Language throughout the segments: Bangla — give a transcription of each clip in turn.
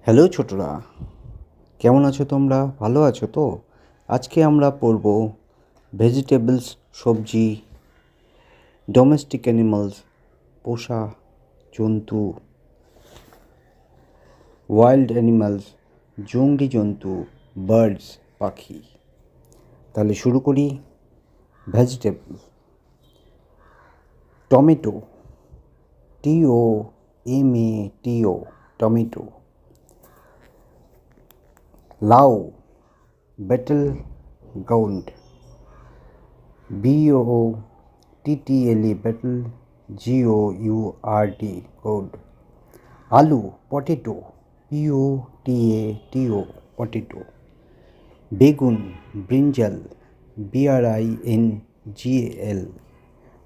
হ্যালো ছোটরা, কেমন আছো তোমরা? ভালো আছো তো? আজকে আমরা পড়ব ভেজিটেবলস, সবজি, ডোমেস্টিক অ্যানিমালস, পোষা জন্তু, ওয়াইল্ড অ্যানিমালস, জংলি জন্তু, বার্ডস, পাখি। তাহলে শুরু করি। Vegetable, tomato, TOMATO, tomato. লাউ, bottle gourd, BOTTLE, battle, GOURD, gourd. আলু, পটেটো, POTATO, পটেটো। বেগুন, ব্রিঞ্জাল, BRINGAL,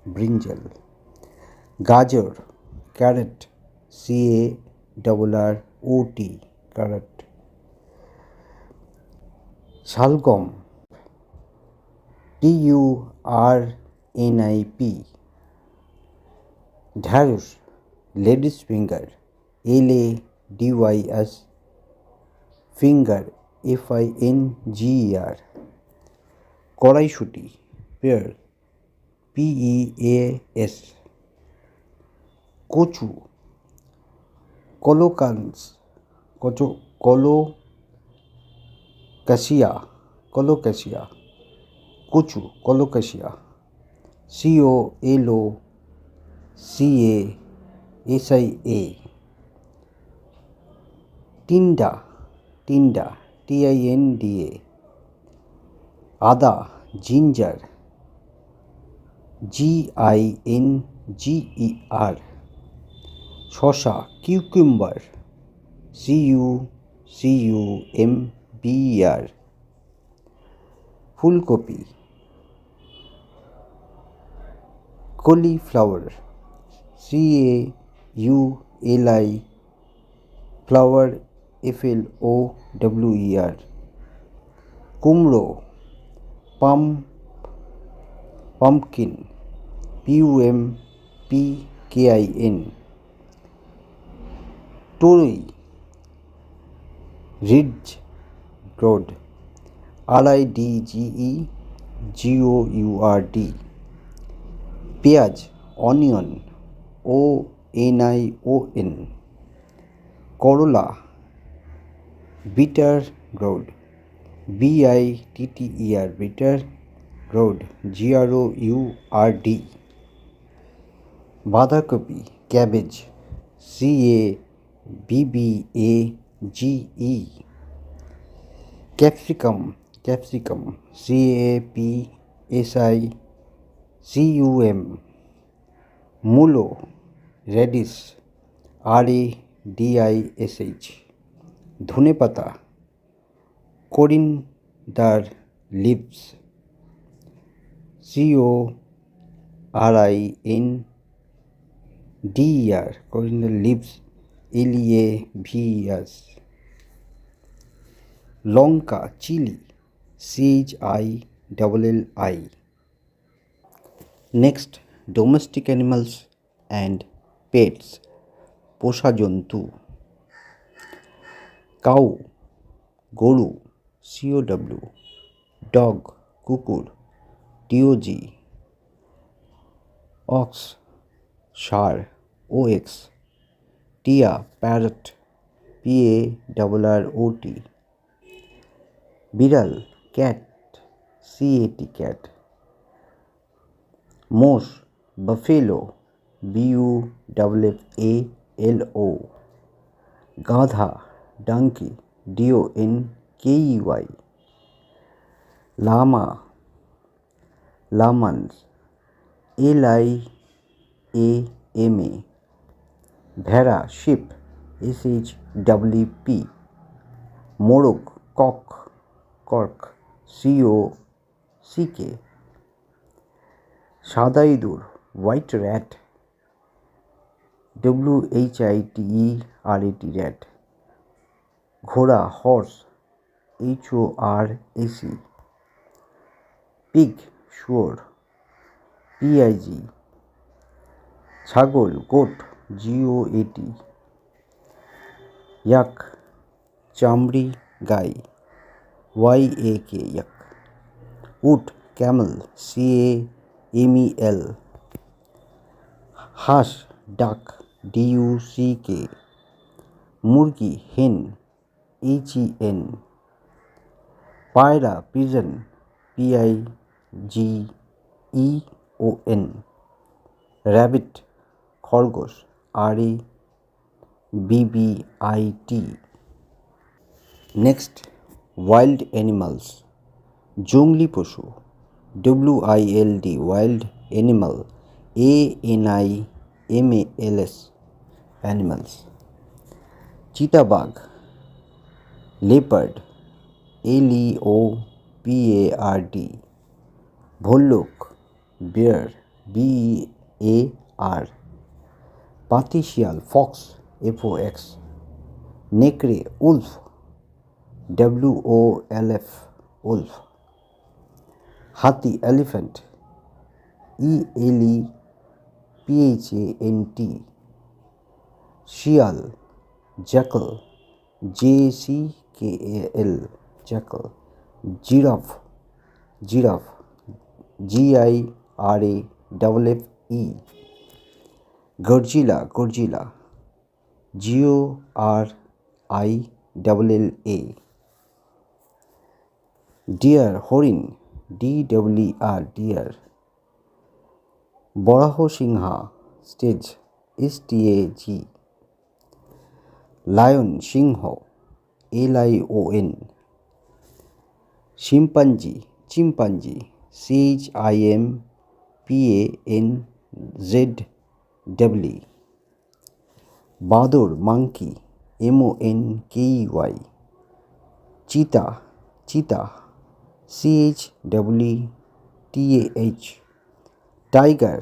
ব্রিঞ্জাল। গাজর, ক্যারট, CARROT, ক্যারট। শালগম, TURNIP। ঢ্যাঁড়স, ladies finger, LADYS, finger, FINGER। কড়াইশুঁটি, পেয়ার, PEAS। কচু, কলোকান্স, কলোকাসিয়া, কচু, কলোকাসিয়া, COLOCASIA। টিন্ডা, TINDA। আদা, জিঞ্জার, GINGER। শসা, কিউকুম্বার, CUCUMBER। ফুলকপি, কলিফ্লাওয়ার, CAULI, ফ্লাওয়ার, FLOWER। কুমড়ো, পাম্পকিন, PUMPKIN। তোরই, রিডজ গোর্ড, RIDGEGOURD। পেঁয়াজ, অনিয়ন, ONION। করলা, bitter gourd, BITTER, bitter gourd, GROURD। বাঁধাকপি, ক্যাবেজ, CABBAGE। Capsicum, CAPSICUM। মূলো, রেডিশ, RADISH। ধনেপাতা, coriander leaves, CORINDER, coriander leaves, LEAVES। লঙ্কা, chilli, CHILLI। Next, domestic animals and pets, পোষা জন্তু। কাউ, গরু, COW। ডগ, কুকুর, DOG। অক্স, ষাঁড়, OX। টিয়া, প্যারট, PARROT। বিড়াল, ক্যাট, CAT, ক্যাট। মোষ, বাফেলো, BUFFALO। গাধা, ডাঙ্কি, DONKEY। লামা, লামান্স, LIAMA। ভেড়া, শিপ, SHWP। মোরগ, কর্ক, COCK। সাদা ইঁদুর, হোয়াইট র্যাট, WHITERAT, র্যাট। ঘোড়া, হর্স, HORSE। পিগ, শুয়োর, PIG। ছাগল, গোট, GOAT। ইয়াক, চামড়ি, গাই, YAK, yak. উট, camel, CAMEL. হাঁস, ডাক, DUCK. মুরগি, hen, HEN. পায়রা, pigeon, PIGEON. র্যাবিট, খরগোশ, RABBIT. নেক্সট, ওয়াইল্ড অ্যানিমালস, জংলি পশু, WILD, wild animal, ANIMALS, animals. চিতাবাঘ, লেপার্ড, LEOPARD. ভল্লুক, bear, BEAR. পাতি শিয়াল, ফক্স, FOX. নেকড়ে, উলফ, WOLF, উলফ। হাতি, এলিফ্যান্ট, ELEPHANT. শিয়াল, Jekyll, JCKAL, Jekyll. Giraffe, GIRAFFE. গরজিলা, GORILLA. Deer, হরিণ, DWR, ডিয়ার। বরাহ সিংহা, স্টেজ, STAG. লায়ন, সিংহ, LION. Chimpanzee, CHIMPANZW. বাঁদর, মাংকি, MONKEY. চিতা, CHWTAH. টাইগার,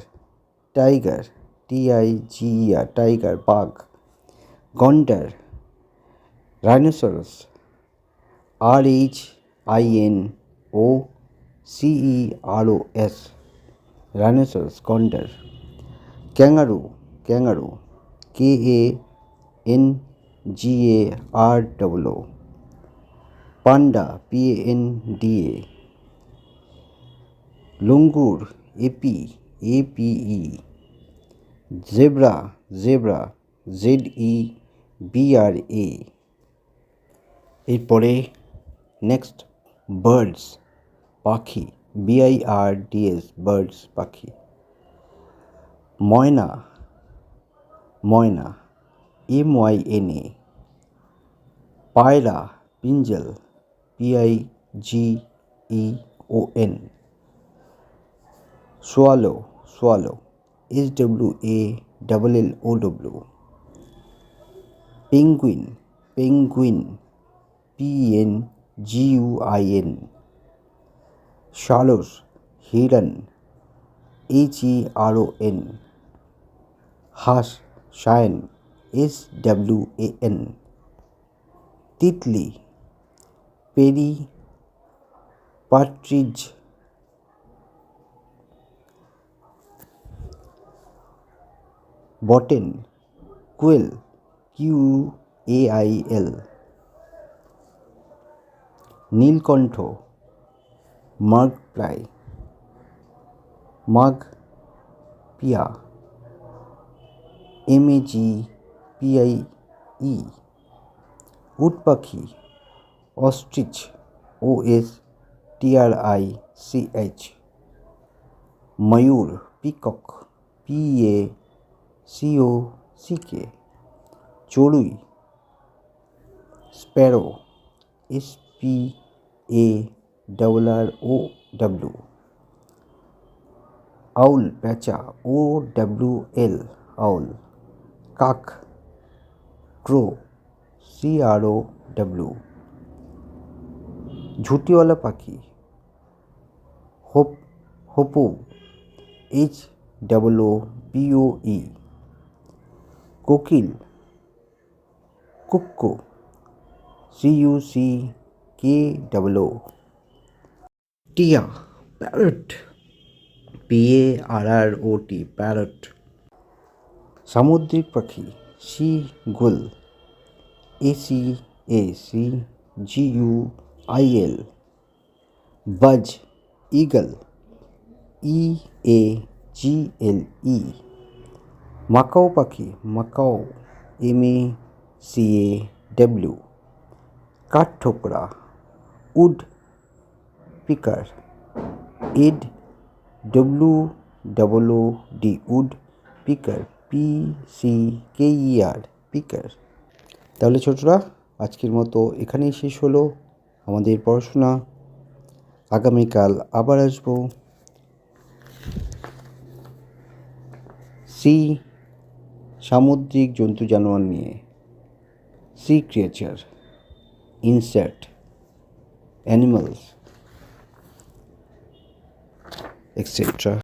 TIGER, টাইগার, বাঘ। গন্ডার, রাইনোসরাস, RHINOCEROS, রাইনোসরাস, গন্ডার। Kangaroo, KANGAROO. Panda, PANDA. লঙ্গুর, APE. Zebra, ZEBRA. এরপরে নেক্সট, বার্ডস, পাখি, BIRDS, বার্ডস, পাখি। ময়না, MYNA. পায়রা, পিঞ্জল, PIGEON. Swallow, SWALLOW. Penguin, PENGUIN. শালস, হিরণ, HERON. হাঁস, শায়ন, SWAN. তিতলি, পার্ট্রিজ। বটেন, কুয়েল, QUAIL. নীলকণ্ঠ, মাগপ্লাই, পিয়া, MAGPIE. উট পাখি, অস্ট্রিচ, OSTRICH. ময়ূর, পিকক, PACOCK. চড়ুই, স্প্যারো, SPARROW. আউল, প্যাঁচা, OWL, আউল। কাক, ক্রো, CROW. ঝুঁটিওয়ালা পাখি, হোপো, HOOPE. কোকিল, কুক্কো, CUCKOO. টিয়া, প্যারট, PARROT, প্যারট। সামুদ্রিক পাখি, সি গুল, BACGUIL, Buzz, eagle, EAGLE, macaw পাখি, মাকাও, MACAW, কাঠঠোকরা, উড পিকার, ইড, WOOD, woodpecker, PCKER, pecker. তাহলে ছোটরা, আজকের মতো এখানেই শেষ হলো আমাদের পড়াশোনা। আগামীকাল আবার আসবো সামুদ্রিক জন্তু জানোয়ার নিয়ে, sea creature, insect, animals, etc.